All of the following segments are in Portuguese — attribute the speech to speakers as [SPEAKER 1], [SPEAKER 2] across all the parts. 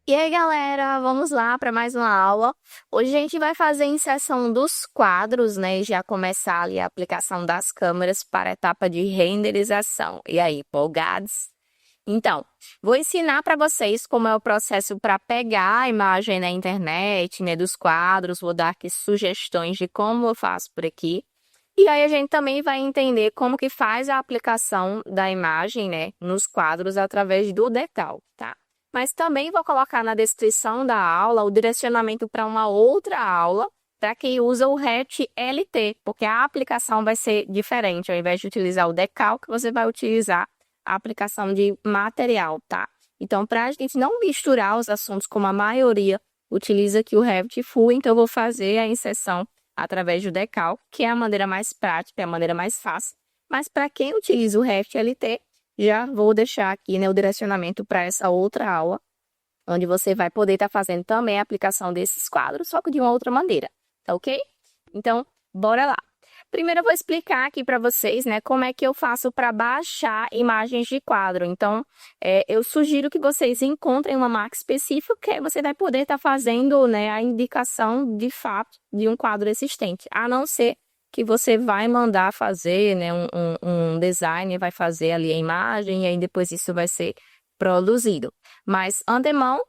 [SPEAKER 1] E aí, galera, vamos lá para mais uma aula. Hoje a gente vai fazer a inserção dos quadros, né? E já começar ali a aplicação das câmeras para a etapa de renderização. E aí, empolgados? Então, vou ensinar para vocês como é o processo para pegar a imagem na internet, né, dos quadros. Vou dar aqui sugestões de como eu faço por aqui. E aí a gente também vai entender como que faz a aplicação da imagem, né, nos quadros através do Decal, tá? Mas também vou colocar na descrição da aula o direcionamento para uma outra aula para quem usa o Revit LT, porque a aplicação vai ser diferente. Ao invés de utilizar o Decalc, você vai utilizar a aplicação de material, tá? Então, para a gente não misturar os assuntos como a maioria utiliza aqui o Revit Full, então eu vou fazer a inserção através do Decalc, que é a maneira mais prática, é a maneira mais fácil. Mas para quem utiliza o Revit LT, já vou deixar aqui, né, o direcionamento para essa outra aula, onde você vai poder estar fazendo também a aplicação desses quadros, só que de uma outra maneira, tá ok? Então, bora lá. Primeiro eu vou explicar aqui para vocês, né, como é que eu faço para baixar imagens de quadro. Então, eu sugiro que vocês encontrem uma marca específica, que você vai poder estar fazendo, né, a indicação de fato de um quadro existente, a não ser que você vai mandar fazer, né, um designer vai fazer ali a imagem e aí depois isso vai ser produzido. Mas, antemão,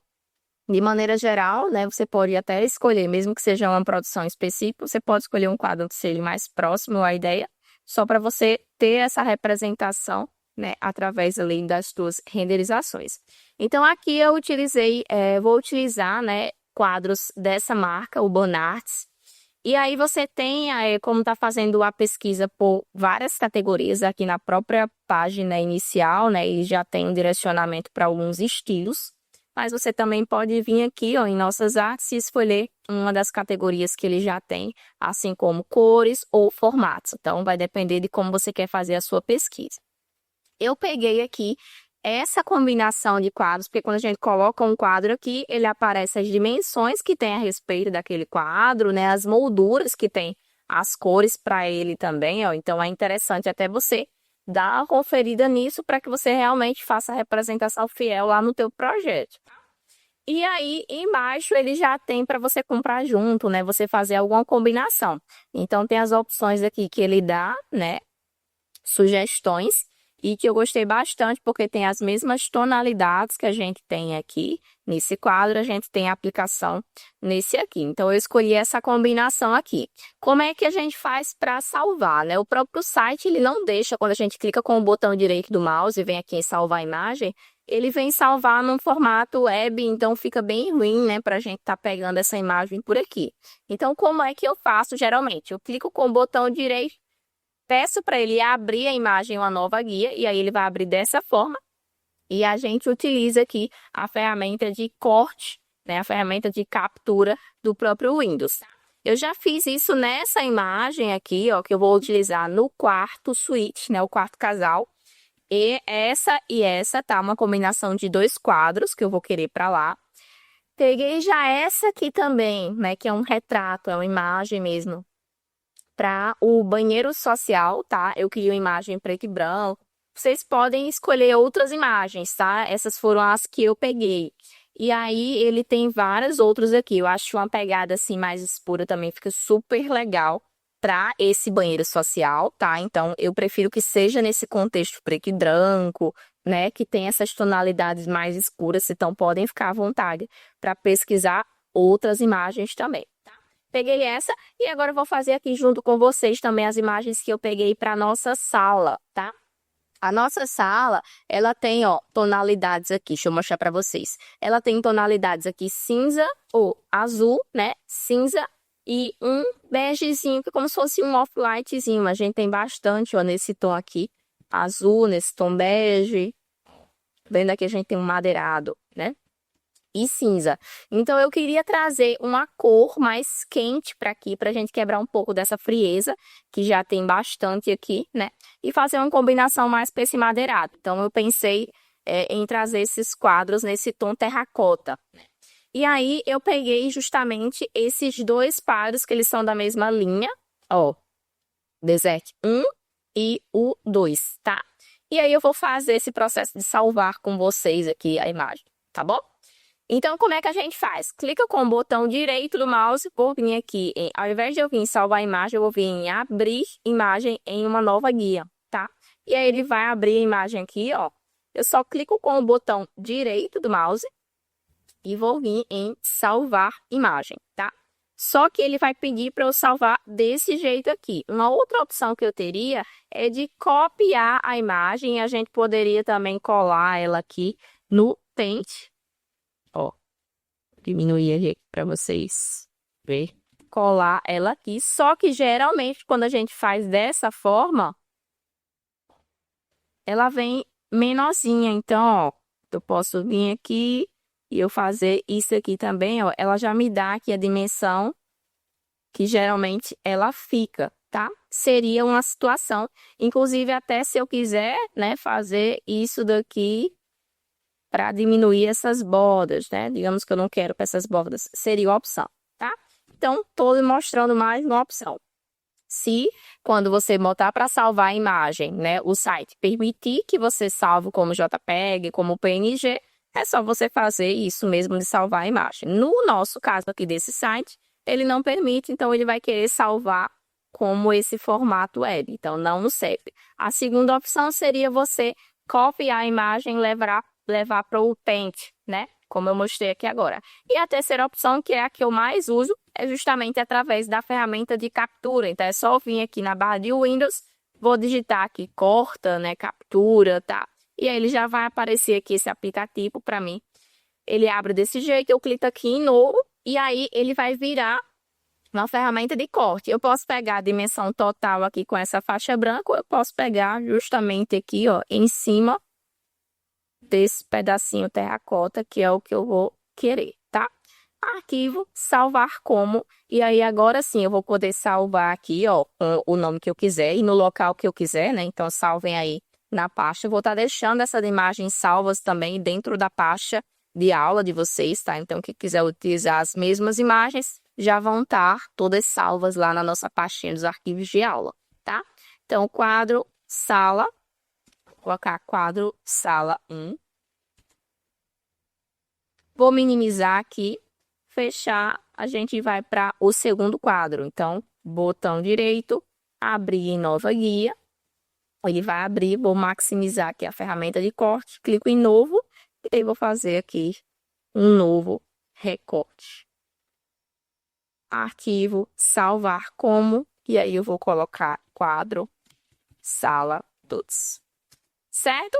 [SPEAKER 1] de maneira geral, né, você pode até escolher, mesmo que seja uma produção específica, você pode escolher um quadro que seja mais próximo à ideia, só para você ter essa representação, né, através ali das suas renderizações. Então, aqui eu vou utilizar, né, quadros dessa marca, o Bonarts. E aí você tem, como está fazendo a pesquisa por várias categorias aqui na própria página inicial, né, e já tem um direcionamento para alguns estilos. Mas você também pode vir aqui, ó, em nossas artes e escolher uma das categorias que ele já tem, assim como cores ou formatos. Então, vai depender de como você quer fazer a sua pesquisa. Eu peguei aqui essa combinação de quadros, porque quando a gente coloca um quadro aqui, ele aparece as dimensões que tem a respeito daquele quadro, né? As molduras que tem as cores para ele também, ó. Então, é interessante até você dar uma conferida nisso para que você realmente faça a representação fiel lá no teu projeto. E aí, embaixo, ele já tem para você comprar junto, né? Você fazer alguma combinação. Então, tem as opções aqui que ele dá, né? Sugestões. E que eu gostei bastante, porque tem as mesmas tonalidades que a gente tem aqui nesse quadro, a gente tem a aplicação nesse aqui. Então, eu escolhi essa combinação aqui. Como é que a gente faz para salvar, né? O próprio site, ele não deixa, quando a gente clica com o botão direito do mouse e vem aqui em salvar a imagem, ele vem salvar num formato web, então fica bem ruim, né, para a gente estar pegando essa imagem por aqui. Então, como é que eu faço geralmente? Eu clico com o botão direito, peço para ele abrir a imagem em uma nova guia, e aí ele vai abrir dessa forma. E a gente utiliza aqui a ferramenta de corte, né, a ferramenta de captura do próprio Windows. Eu já fiz isso nessa imagem aqui, ó, que eu vou utilizar no quarto suíte, né, o quarto casal. E essa, tá? Uma combinação de dois quadros que eu vou querer para lá. Peguei já essa aqui também, né, que é um retrato, é uma imagem mesmo para o banheiro social, tá? Eu queria uma imagem preto e branco. Vocês podem escolher outras imagens, tá? Essas foram as que eu peguei. E aí, ele tem várias outras aqui. Eu acho uma pegada assim mais escura também fica super legal para esse banheiro social, tá? Então, eu prefiro que seja nesse contexto preto e branco, né? Que tem essas tonalidades mais escuras, então podem ficar à vontade para pesquisar outras imagens também. Peguei essa e agora eu vou fazer aqui junto com vocês também as imagens que eu peguei para nossa sala, tá? A nossa sala, ela tem, ó, tonalidades aqui, deixa eu mostrar para vocês. Ela tem tonalidades aqui cinza ou azul, né? Cinza e um begezinho, que é como se fosse um off-lightzinho. A gente tem bastante, ó, nesse tom aqui, azul, nesse tom bege. Vendo aqui a gente tem um madeirado, né? E cinza. Então, eu queria trazer uma cor mais quente para aqui, para a gente quebrar um pouco dessa frieza, que já tem bastante aqui, né? E fazer uma combinação mais para esse madeirado. Então, eu pensei em trazer esses quadros nesse tom terracota. E aí, eu peguei justamente esses dois quadros, que eles são da mesma linha, ó, Desert 1 e o 2, tá? E aí, eu vou fazer esse processo de salvar com vocês aqui a imagem. tá bom? Então, como é que a gente faz? Clica com o botão direito do mouse, vou vir aqui, ao invés de eu vir em salvar a imagem, eu vou vir em abrir imagem em uma nova guia, tá? E aí ele vai abrir a imagem aqui, ó. Eu só clico com o botão direito do mouse e vou vir em salvar imagem, tá? Só que ele vai pedir para eu salvar desse jeito aqui. Uma outra opção que eu teria é de copiar a imagem, e a gente poderia também colar ela aqui no Paint. Ó, diminuir aqui para vocês ver. Colar ela aqui. Só que geralmente quando a gente faz dessa forma, ela vem menorzinha. Então, ó, eu posso vir aqui e eu fazer isso aqui também, ó. Ela já me dá aqui a dimensão que geralmente ela fica, tá? Seria uma situação, inclusive até se eu quiser, né, fazer isso daqui para diminuir essas bordas, né? Digamos que eu não quero para essas bordas, seria uma opção, tá? Então, estou mostrando mais uma opção. Se, quando você botar para salvar a imagem, né, o site permitir que você salve como JPEG, como PNG, é só você fazer isso mesmo de salvar a imagem. No nosso caso aqui desse site, ele não permite, então ele vai querer salvar como esse formato web, então não serve. A segunda opção seria você copiar a imagem e levar para o Paint, né? Como eu mostrei aqui agora. E a terceira opção, que é a que eu mais uso, é justamente através da ferramenta de captura. Então, é só vir aqui na barra de Windows, vou digitar aqui, corta, né, captura, tá? E aí ele já vai aparecer aqui esse aplicativo para mim. Ele abre desse jeito, eu clico aqui em novo, e aí ele vai virar uma ferramenta de corte. Eu posso pegar a dimensão total aqui com essa faixa branca, ou eu posso pegar justamente aqui, ó, em cima desse pedacinho terracota, que é o que eu vou querer, tá? Arquivo, salvar como, e aí agora sim eu vou poder salvar aqui, ó, o nome que eu quiser e no local que eu quiser, né? Então salvem aí na pasta. Eu vou estar deixando essas imagens salvas também dentro da pasta de aula de vocês, tá? Então quem quiser utilizar as mesmas imagens, já vão estar todas salvas lá na nossa pastinha dos arquivos de aula, tá? Então quadro, sala, vou colocar quadro, sala 1. Vou minimizar aqui, fechar, a gente vai para o segundo quadro. Então, botão direito, abrir em nova guia. Ele vai abrir, vou maximizar aqui a ferramenta de corte, clico em novo e aí vou fazer aqui um novo recorte. Arquivo, salvar como, e aí eu vou colocar quadro, sala, todos. Certo?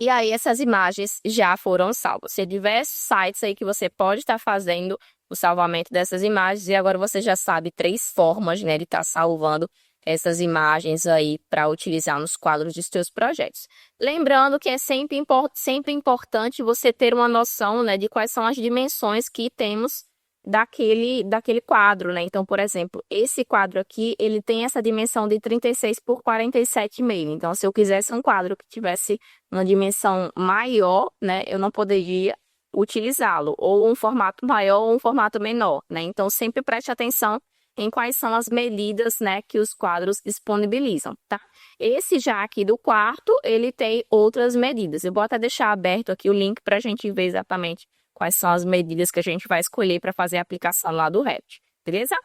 [SPEAKER 1] E aí essas imagens já foram salvas. Tem diversos sites aí que você pode estar fazendo o salvamento dessas imagens. E agora você já sabe 3 formas, né, de estar salvando essas imagens aí para utilizar nos quadros dos seus projetos. Lembrando que é sempre importante você ter uma noção, né, de quais são as dimensões que temos daquele quadro, né? Então, por exemplo, esse quadro aqui, ele tem essa dimensão de 36 por 47,5. Então, se eu quisesse um quadro que tivesse uma dimensão maior, né, eu não poderia utilizá-lo, ou um formato maior ou um formato menor, né? Então, sempre preste atenção em quais são as medidas, né, que os quadros disponibilizam, tá? Esse já aqui do quarto, ele tem outras medidas. Eu vou até deixar aberto aqui o link para a gente ver exatamente quais são as medidas que a gente vai escolher para fazer a aplicação lá do Revit, beleza?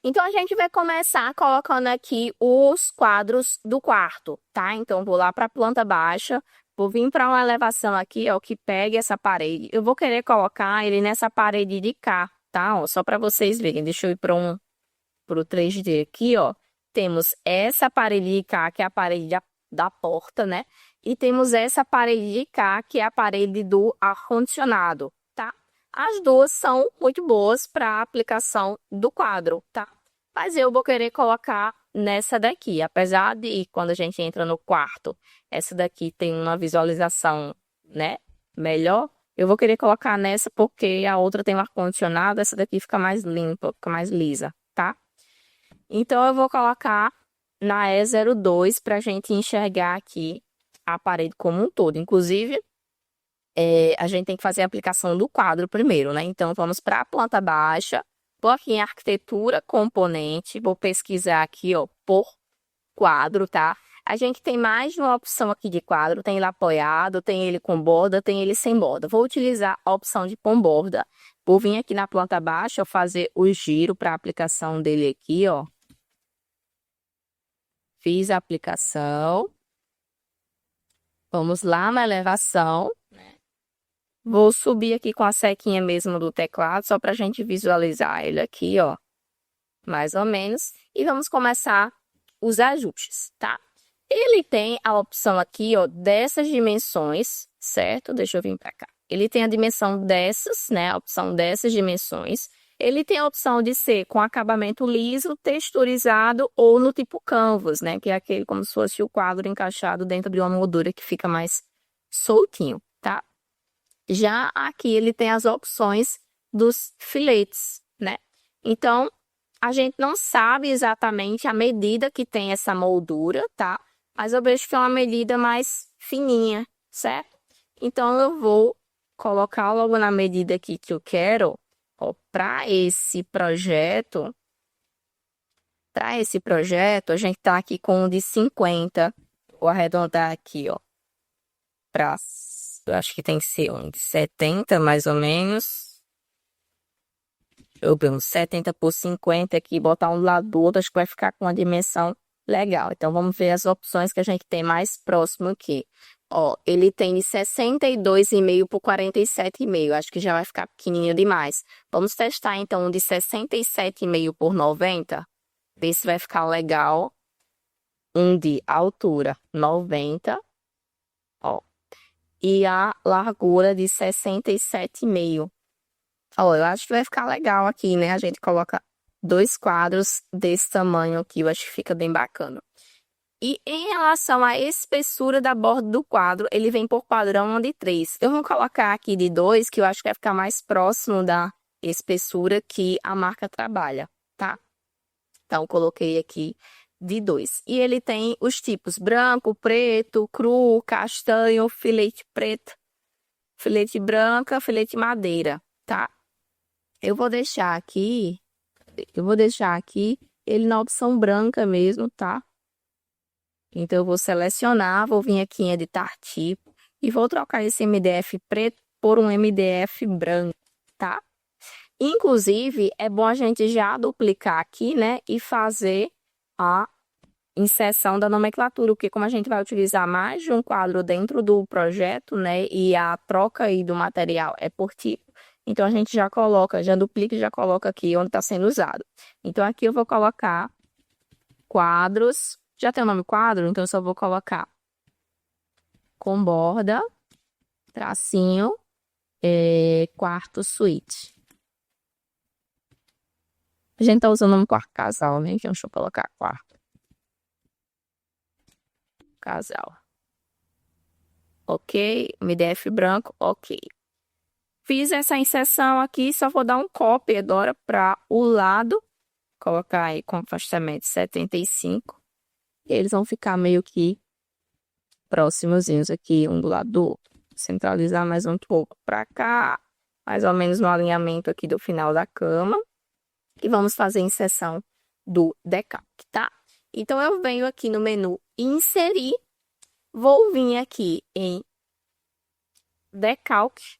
[SPEAKER 1] Então, a gente vai começar colocando aqui os quadros do quarto, tá? Então, vou lá para a planta baixa, vou vir para uma elevação aqui, ó, que pegue essa parede. Eu vou querer colocar ele nessa parede de cá, tá? Ó, só para vocês verem. Deixa eu ir para o 3D aqui, ó. Temos essa parede de cá, que é a parede da porta, né? E temos essa parede de cá, que é a parede do ar-condicionado. As duas são muito boas para a aplicação do quadro, tá? Mas eu vou querer colocar nessa daqui. Apesar de, quando a gente entra no quarto, essa daqui tem uma visualização, né, melhor, eu vou querer colocar nessa porque a outra tem um ar-condicionado, essa daqui fica mais limpa, fica mais lisa, tá? Então, eu vou colocar na E02 para a gente enxergar aqui a parede como um todo. Inclusive, a gente tem que fazer a aplicação do quadro primeiro, né? Então, vamos para a planta baixa, vou aqui em arquitetura, componente, vou pesquisar aqui, ó, por quadro, tá? A gente tem mais de uma opção aqui de quadro, tem ele apoiado, tem ele com borda, tem ele sem borda. Vou utilizar a opção de com borda. Vou vir aqui na planta baixa, eu fazer o giro para a aplicação dele aqui, ó. Fiz a aplicação. Vamos lá na elevação. Vou subir aqui com a sequinha mesmo do teclado, só para a gente visualizar ele aqui, ó. Mais ou menos. E vamos começar os ajustes, tá? Ele tem a opção aqui, ó, dessas dimensões, certo? Deixa eu vir para cá. Ele tem a dimensão dessas, né? A opção dessas dimensões. Ele tem a opção de ser com acabamento liso, texturizado ou no tipo canvas, né? Que é aquele como se fosse o quadro encaixado dentro de uma moldura que fica mais soltinho, tá? Já aqui ele tem as opções dos filetes, né? Então, a gente não sabe exatamente a medida que tem essa moldura, tá? Mas eu vejo que é uma medida mais fininha, certo? Então, eu vou colocar logo na medida aqui que eu quero, ó, para esse projeto. Para esse projeto, a gente tá aqui com um de 50. Vou arredondar aqui, ó. Eu acho que tem que ser um de 70, mais ou menos. Eu vi uns 70 por 50 aqui, botar um do lado do outro, acho que vai ficar com uma dimensão legal. Então, vamos ver as opções que a gente tem mais próximo aqui. Ó, ele tem de 62,5 por 47,5. Acho que já vai ficar pequenininho demais. Vamos testar, então, um de 67,5 por 90. Ver se vai ficar legal. Um de altura 90. Ó. E a largura de 67,5. Ó, eu acho que vai ficar legal aqui, né? A gente coloca 2 quadros desse tamanho aqui, eu acho que fica bem bacana. E em relação à espessura da borda do quadro, ele vem por padrão de 3. Eu vou colocar aqui de 2, que eu acho que vai ficar mais próximo da espessura que a marca trabalha, tá? Então, coloquei aqui de 2. E ele tem os tipos branco, preto, cru, castanho, filete preto, filete branca, filete madeira, tá? Eu vou deixar aqui ele na opção branca mesmo, tá? Então, eu vou selecionar, vou vir aqui em editar tipo e vou trocar esse MDF preto por um MDF branco, tá? Inclusive, é bom a gente já duplicar aqui, né? E fazer a inserção da nomenclatura, porque como a gente vai utilizar mais de um quadro dentro do projeto, né? E a troca aí do material é por tipo. Então, a gente já coloca, já duplica e já coloca aqui onde está sendo usado. Então, aqui eu vou colocar quadros. Já tem o nome quadro, então eu só vou colocar com borda, tracinho, quarto suíte. A gente tá usando o nome quarto casal, né? Então, deixa eu colocar quarto casal. Ok, MDF branco, ok. Fiz essa inserção aqui, só vou dar um copy agora para o lado. Colocar aí com afastamento 75. Eles vão ficar meio que próximozinhos aqui, um do lado do outro. Centralizar mais um pouco para cá, mais ou menos no alinhamento aqui do final da cama. E vamos fazer a inserção do decalque, tá? Então, eu venho aqui no menu Inserir. Vou vir aqui em Decalque,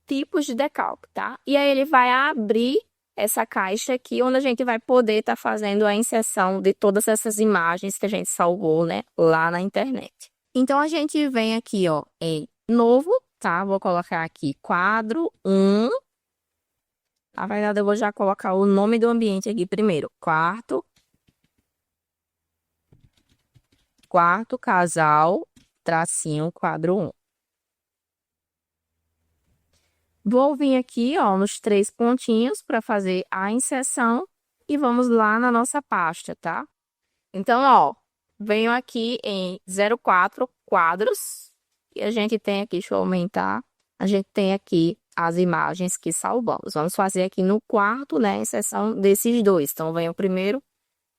[SPEAKER 1] tipos de decalque, tá? E aí, ele vai abrir essa caixa aqui, onde a gente vai poder estar fazendo a inserção de todas essas imagens que a gente salvou, né, lá na internet. Então, a gente vem aqui, ó, em Novo, tá? Vou colocar aqui quadro 1. Na verdade, eu vou já colocar o nome do ambiente aqui primeiro. Quarto casal, tracinho, quadro 1. Vou vir aqui, ó, nos 3 pontinhos para fazer a inserção e vamos lá na nossa pasta, tá? Então, ó, venho aqui em 04 quadros e a gente tem aqui, deixa eu aumentar, a gente tem aqui as imagens que salvamos. Vamos fazer aqui no quarto, né, a inserção desses 2. Então, venho primeiro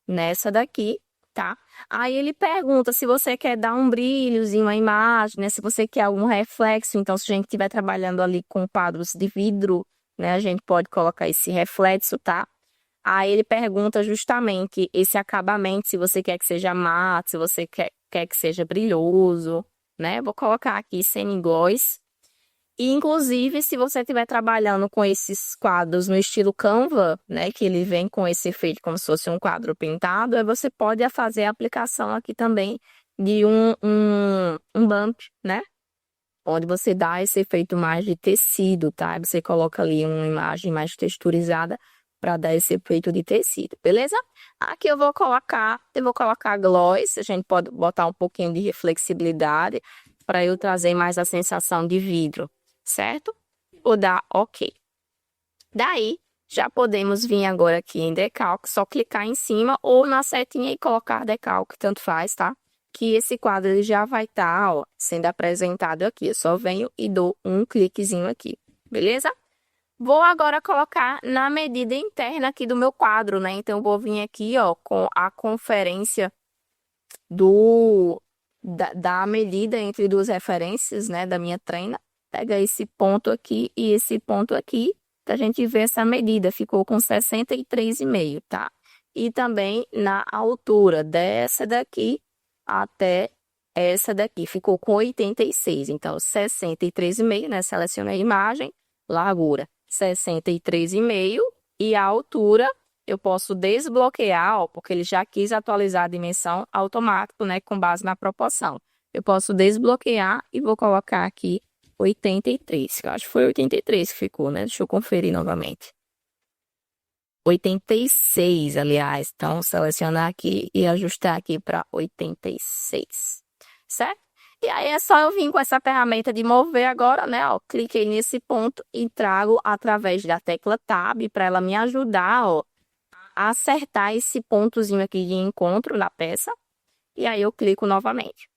[SPEAKER 1] nessa daqui, tá? Aí ele pergunta se você quer dar um brilhozinho à imagem, né? Se você quer algum reflexo. Então, se a gente estiver trabalhando ali com quadros de vidro, né? A gente pode colocar esse reflexo, tá? Aí ele pergunta justamente esse acabamento, se você quer que seja matte, se você quer que seja brilhoso, né? Vou colocar aqui semi-gloss. E, inclusive, se você estiver trabalhando com esses quadros no estilo Canva, né, que ele vem com esse efeito como se fosse um quadro pintado, aí você pode fazer a aplicação aqui também de um bump, né? Onde você dá esse efeito mais de tecido, tá? Aí você coloca ali uma imagem mais texturizada para dar esse efeito de tecido, beleza? Aqui eu vou colocar gloss, a gente pode botar um pouquinho de reflexibilidade para eu trazer mais a sensação de vidro, certo? Vou dar OK. Daí, já podemos vir agora aqui em decalque, só clicar em cima ou na setinha e colocar decalque, tanto faz, tá? Que esse quadro ele já vai estar, ó, sendo apresentado aqui. Eu só venho e dou um cliquezinho aqui, beleza? Vou agora colocar na medida interna aqui do meu quadro, né? Então, eu vou vir aqui, ó, com a conferência da medida entre duas referências, né, da minha treina. Pega esse ponto aqui e esse ponto aqui, pra gente ver essa medida. Ficou com 63,5, tá? E também na altura dessa daqui até essa daqui, ficou com 86. Então, 63,5, né? Seleciona a imagem, largura 63,5 e a altura eu posso desbloquear, ó, porque ele já quis atualizar a dimensão automático, né, com base na proporção. Eu posso desbloquear e vou colocar aqui 83, que eu acho que foi 83 que ficou, né? Deixa eu conferir novamente. 86, aliás. Então, selecionar aqui e ajustar aqui para 86, certo? E aí é só eu vir com essa ferramenta de mover agora, né? Ó, cliquei nesse ponto e trago através da tecla Tab para ela me ajudar, ó, a acertar esse pontozinho aqui de encontro na peça. E aí eu clico novamente.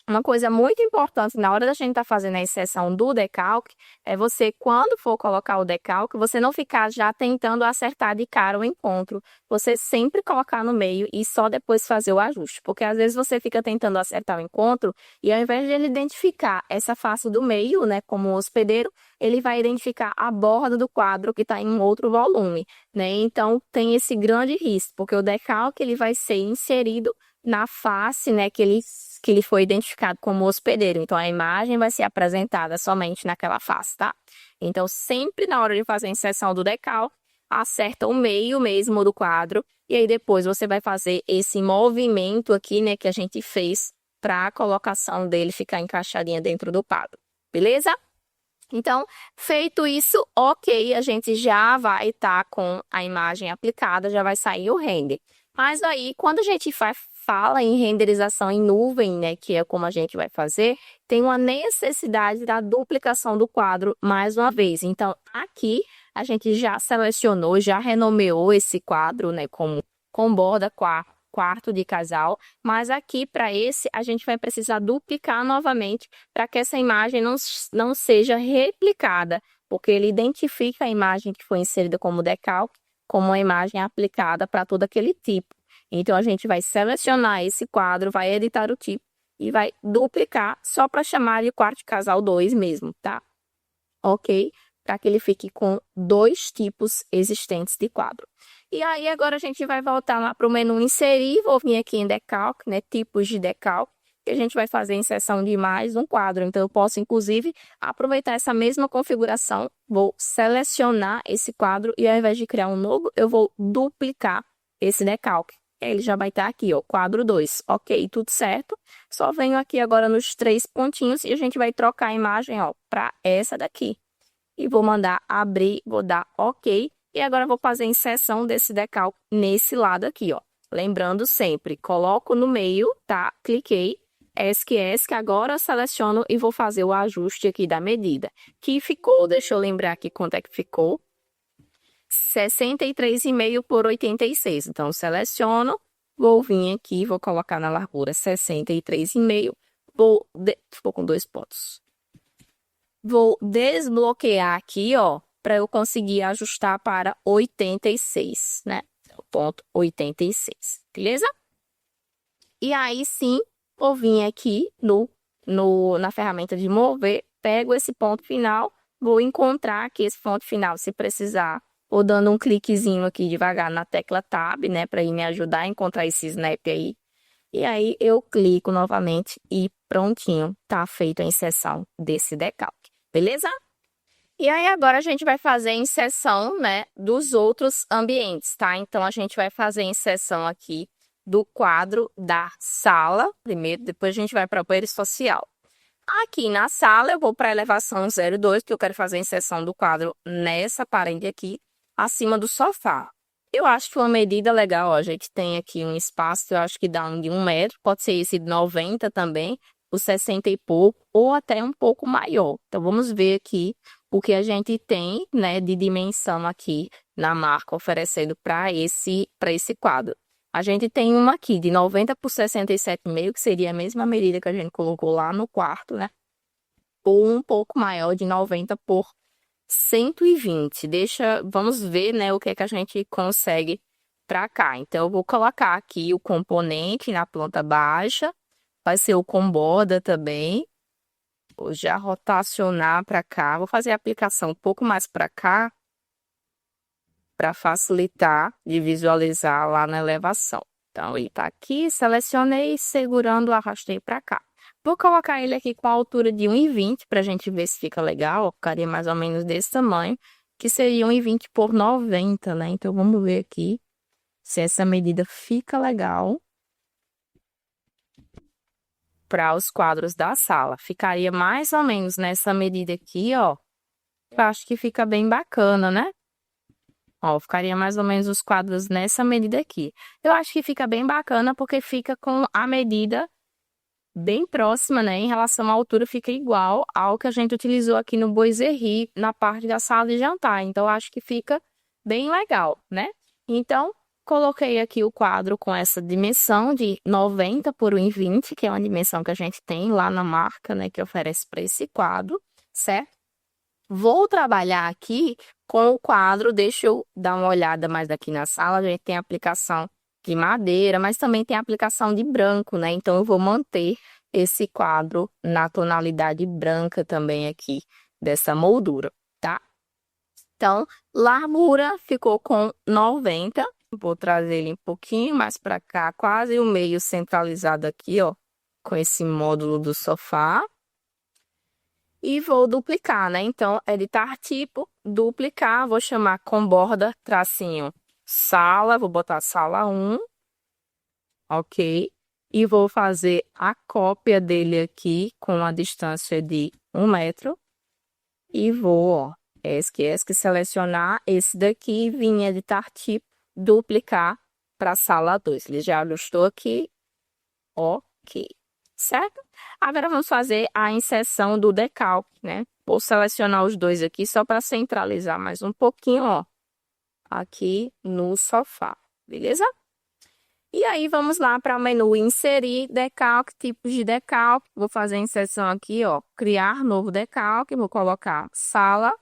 [SPEAKER 1] Uma coisa muito importante na hora da gente estar fazendo a inserção do decalque é você, quando for colocar o decalque, você não ficar já tentando acertar de cara o encontro. Você sempre colocar no meio e só depois fazer o ajuste. Porque às vezes você fica tentando acertar o encontro e ao invés de ele identificar essa face do meio, né, como hospedeiro, ele vai identificar a borda do quadro que está em um outro volume, né? Então tem esse grande risco, porque o decalque ele vai ser inserido na face, né, que ele foi identificado como hospedeiro. Então, a imagem vai ser apresentada somente naquela face, tá? Então, sempre na hora de fazer a inserção do decalque, acerta o meio mesmo do quadro. E aí, depois, você vai fazer esse movimento aqui, né, que a gente fez para a colocação dele ficar encaixadinha dentro do quadro. Beleza? Então, feito isso, ok, a gente já vai estar com a imagem aplicada, já vai sair o render. Mas aí, quando a gente fala em renderização em nuvem, né, que é como a gente vai fazer, tem uma necessidade da duplicação do quadro mais uma vez. Então, aqui a gente já selecionou, já renomeou esse quadro, né, com borda quarto de casal, mas aqui para esse a gente vai precisar duplicar novamente para que essa imagem não seja replicada, porque ele identifica a imagem que foi inserida como decalque como uma imagem aplicada para todo aquele tipo. Então, a gente vai selecionar esse quadro, vai editar o tipo e vai duplicar só para chamar de quarto de casal 2 mesmo, tá? Ok? Para que ele fique com 2 tipos existentes de quadro. E aí, agora a gente vai voltar lá para o menu inserir, vou vir aqui em decalque, né? Tipos de decalque, que a gente vai fazer a inserção de mais um quadro. Então, eu posso, inclusive, aproveitar essa mesma configuração, vou selecionar esse quadro e ao invés de criar um novo, eu vou duplicar esse decalque. Ele já vai estar aqui, ó, quadro 2. Ok, tudo certo. Só venho aqui agora nos 3 pontinhos e a gente vai trocar a imagem, ó, para essa daqui. E vou mandar abrir, vou dar ok. E agora eu vou fazer a inserção desse decalque nesse lado aqui, ó. Lembrando sempre, coloco no meio, tá? Cliquei, ESC, agora eu seleciono e vou fazer o ajuste aqui da medida. Que ficou, deixa eu lembrar aqui quanto é que ficou. 63,5 por 86. Então, seleciono, vou vir aqui, vou colocar na largura 63,5. Ficou com 2 pontos. Vou desbloquear aqui, ó, para eu conseguir ajustar para 86, né? O ponto 86, beleza? E aí, sim, vou vir aqui na ferramenta de mover, pego esse ponto final, vou encontrar aqui esse ponto final, se precisar, Vou dando um cliquezinho aqui devagar na tecla Tab, né, para ir me ajudar a encontrar esse snap aí. E aí eu clico novamente e prontinho, tá feita a inserção desse decalque, beleza? E aí agora a gente vai fazer a inserção, né, dos outros ambientes, tá? Então a gente vai fazer a inserção aqui do quadro da sala, primeiro, depois a gente vai para o banheiro social. Aqui na sala eu vou para a elevação 02, que eu quero fazer a inserção do quadro nessa parede aqui, acima do sofá. Eu acho que uma medida legal, ó, a gente tem aqui um espaço, eu acho que dá um de 1 metro, pode ser esse de 90 também, o 60 e pouco, ou até um pouco maior. Então, vamos ver aqui o que a gente tem, né, de dimensão aqui na marca oferecendo para esse quadro. A gente tem uma aqui de 90 por 67,5, que seria a mesma medida que a gente colocou lá no quarto, né? Ou um pouco maior, de 90 por 120. Vamos ver, né, o que é que a gente consegue para cá. Então, eu vou colocar aqui o componente na planta baixa. Vai ser o com borda também. Vou já rotacionar para cá. Vou fazer a aplicação um pouco mais para cá, para facilitar de visualizar lá na elevação. Então, ele está aqui, selecionei, segurando, arrastei para cá. Vou colocar ele aqui com a altura de 1,20 para a gente ver se fica legal. Ficaria mais ou menos desse tamanho, que seria 1,20 por 90, né? Então, vamos ver aqui se essa medida fica legal para os quadros da sala. Ficaria mais ou menos nessa medida aqui, ó. Eu acho que fica bem bacana, né? Ó, ficaria mais ou menos os quadros nessa medida aqui. Eu acho que fica bem bacana porque fica com a medida bem próxima, né? Em relação à altura, fica igual ao que a gente utilizou aqui no Boiserie, na parte da sala de jantar. Então, eu acho que fica bem legal, né? Então, coloquei aqui o quadro com essa dimensão de 90 por 1,20, que é uma dimensão que a gente tem lá na marca, né? Que oferece para esse quadro, certo? Vou trabalhar aqui com o quadro, deixa eu dar uma olhada mais aqui na sala, a gente tem aplicação de madeira, mas também tem aplicação de branco, né? Então, eu vou manter esse quadro na tonalidade branca também aqui dessa moldura, tá? Então, largura ficou com 90, vou trazer ele um pouquinho mais para cá, quase o meio centralizado aqui, ó, com esse módulo do sofá. E vou duplicar, né? Então, editar tipo, duplicar, vou chamar com borda, tracinho, sala, vou botar sala 1, ok? E vou fazer a cópia dele aqui com a distância de 1 metro. E vou, ó, ESC, selecionar esse daqui, vim editar tipo, duplicar para sala 2. Ele já ajustou aqui, ok, certo? Agora vamos fazer a inserção do decalque, né? Vou selecionar os dois aqui só para centralizar mais um pouquinho, ó, aqui no sofá, beleza? E aí vamos lá para o menu inserir decalque, tipos de decalque. Vou fazer a inserção aqui, ó, criar novo decalque, vou colocar sala,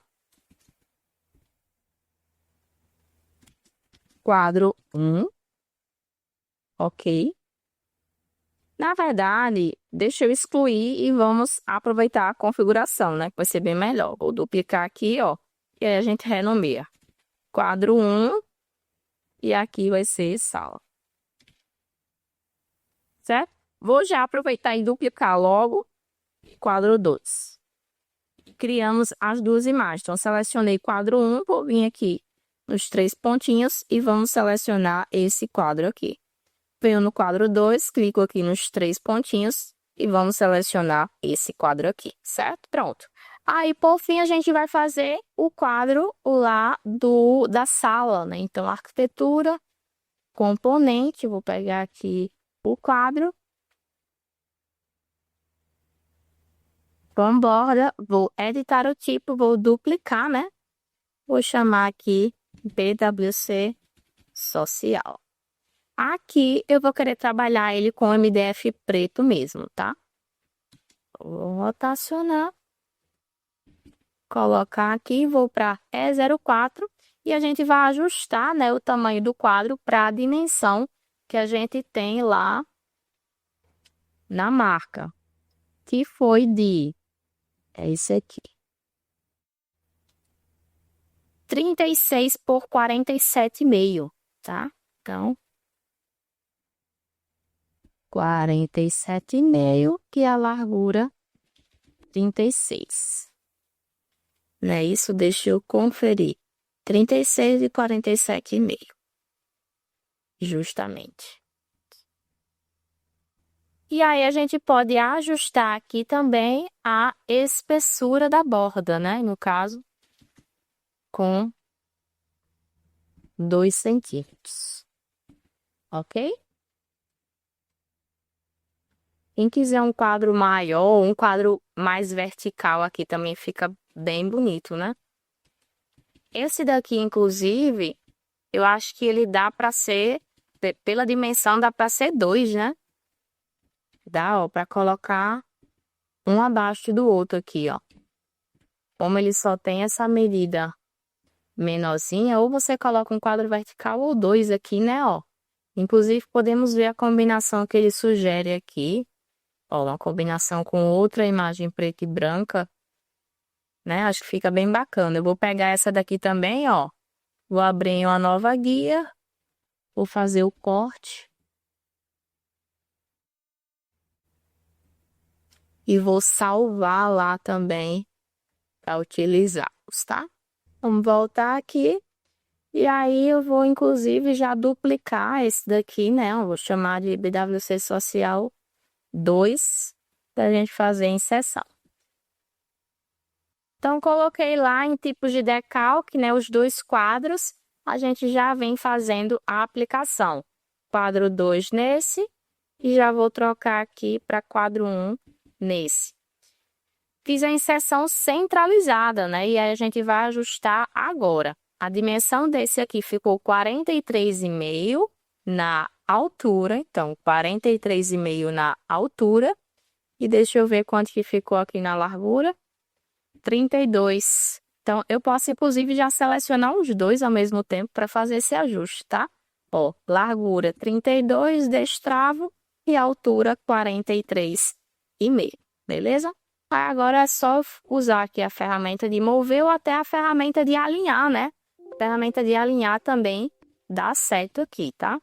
[SPEAKER 1] quadro 1, ok? Na verdade, deixa eu excluir e vamos aproveitar a configuração, né? Que vai ser bem melhor. Vou duplicar aqui, ó, e aí a gente renomeia. Quadro 1 e aqui vai ser sala. Certo? Vou já aproveitar e duplicar logo quadro 2. Criamos as duas imagens. Então, selecionei quadro 1, vou vir aqui nos 3 pontinhos e vamos selecionar esse quadro aqui. Venho no quadro 2, clico aqui nos 3 pontinhos e vamos selecionar esse quadro aqui, certo? Pronto. Aí, por fim, a gente vai fazer o quadro lá da sala, né? Então, arquitetura, componente, vou pegar aqui o quadro. Com borda, vou editar o tipo, vou duplicar, né? Vou chamar aqui BWC Social. Aqui eu vou querer trabalhar ele com MDF preto mesmo, tá? Vou rotacionar. Colocar aqui, vou para E04 e a gente vai ajustar, né, o tamanho do quadro para a dimensão que a gente tem lá na marca, que foi é esse aqui. 36 por 47,5, tá? Então, 47,5, que é a largura 36. Não é isso? Deixa eu conferir. 36 e 47,5. Justamente. E aí a gente pode ajustar aqui também a espessura da borda, né? No caso, com 2 centímetros. Ok? Quem quiser um quadro maior, um quadro mais vertical aqui também fica bem bonito, né? Esse daqui, inclusive, eu acho que ele dá para ser, pela dimensão, dá para ser 2, né? Dá, ó, para colocar um abaixo do outro aqui, ó. Como ele só tem essa medida menorzinha, ou você coloca um quadro vertical ou 2 aqui, né, ó. Inclusive, podemos ver a combinação que ele sugere aqui. Ó, uma combinação com outra imagem preta e branca, né? Acho que fica bem bacana. Eu vou pegar essa daqui também, ó. Vou abrir em uma nova guia. Vou fazer o corte. E vou salvar lá também para utilizá-los, tá? Vamos voltar aqui. E aí eu vou, inclusive, já duplicar esse daqui, né? Eu vou chamar de BWC Social 2 para a gente fazer em seção. Então, coloquei lá em tipos de decalque, né? Os 2 quadros. A gente já vem fazendo a aplicação. Quadro 2 nesse. E já vou trocar aqui para quadro 1 nesse. Fiz a inserção centralizada, né? E aí a gente vai ajustar agora. A dimensão desse aqui ficou 43,5 na altura. Então, 43,5 na altura. E deixa eu ver quanto que ficou aqui na largura. 32. Então, eu posso, inclusive, já selecionar os dois ao mesmo tempo para fazer esse ajuste, tá? Ó, largura 32, destravo e altura 43,5, beleza? Aí agora é só usar aqui a ferramenta de mover ou até a ferramenta de alinhar, né? A ferramenta de alinhar também dá certo aqui, tá?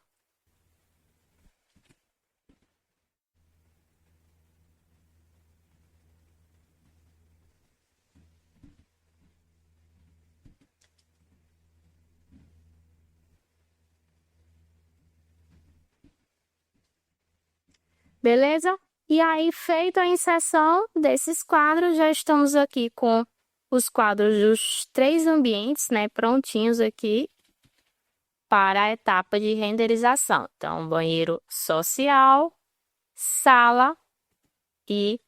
[SPEAKER 1] Beleza? E aí, feita a inserção desses quadros, já estamos aqui com os quadros dos 3 ambientes, né, prontinhos aqui para a etapa de renderização. Então, banheiro social, sala e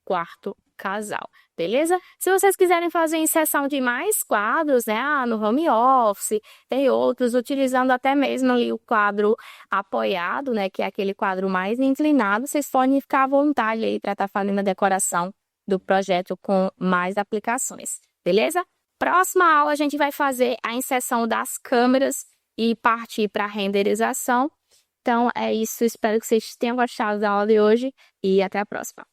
[SPEAKER 1] quarto casal, beleza? Se vocês quiserem fazer inserção de mais quadros, né, no home office, tem outros, utilizando até mesmo ali o quadro apoiado, né, que é aquele quadro mais inclinado, vocês podem ficar à vontade aí para estar fazendo a decoração do projeto com mais aplicações, beleza? Próxima aula a gente vai fazer a inserção das câmeras e partir para a renderização. Então é isso, espero que vocês tenham gostado da aula de hoje e até a próxima.